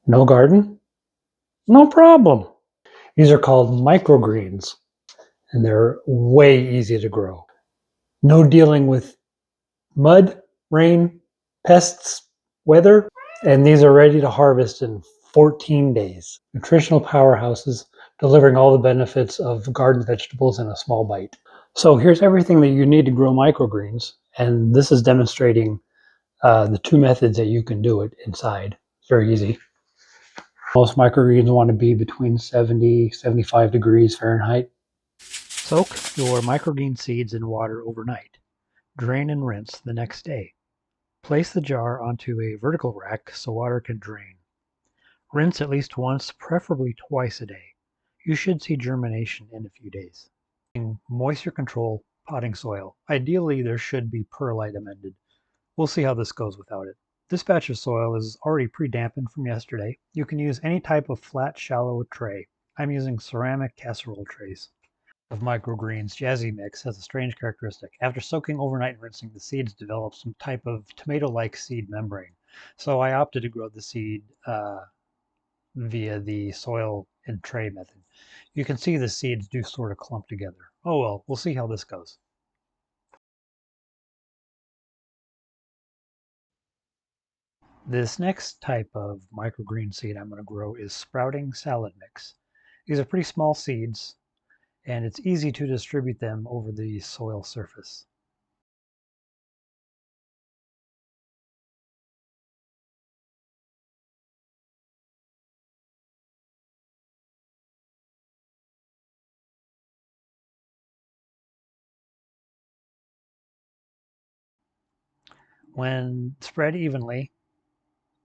No garden? No problem. These are called microgreens, and they're way easy to grow. No dealing with mud, rain, pests, weather, and these are ready to harvest in 14 days. Nutritional powerhouses delivering all the benefits of garden vegetables in a small bite. So here's everything that you need to grow microgreens, and this is demonstrating the two methods that you can do it inside. It's very easy. Most microgreens want to be between 70, 75 degrees Fahrenheit. Soak your microgreen seeds in water overnight. Drain and rinse the next day. Place the jar onto a vertical rack so water can drain. Rinse at least once, preferably twice a day. You should see germination in a few days. Moisture control potting soil. Ideally, there should be perlite amended. We'll see how this goes without it. This batch of soil is already pre-dampened from yesterday. You can use any type of flat, shallow tray. I'm using ceramic casserole trays. Of microgreens, Jazzy Mix has a strange characteristic. After soaking overnight and rinsing, the seeds develop some type of tomato-like seed membrane. So I opted to grow the seed via the soil and tray method. You can see the seeds do sort of clump together. Oh well, we'll see how this goes. This next type of microgreen seed I'm going to grow is sprouting salad mix. These are pretty small seeds, and it's easy to distribute them over the soil surface. When spread evenly,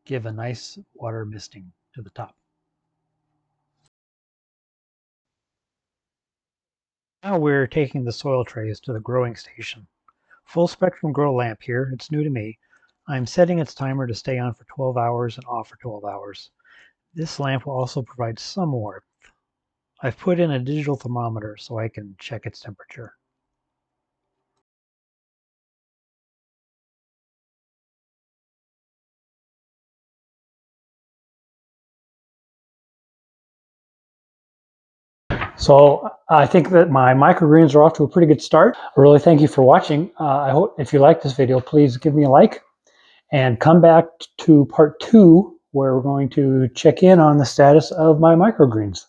give a nice water misting to the top. Now we're taking the soil trays to the growing station. Full spectrum grow lamp here, it's new to me. I'm setting its timer to stay on for 12 hours and off for 12 hours. This lamp will also provide some warmth. I've put in a digital thermometer so I can check its temperature. So I think that my microgreens are off to a pretty good start. I really thank you for watching. I hope if you like this video, please give me a like and come back to part 2 where we're going to check in on the status of my microgreens.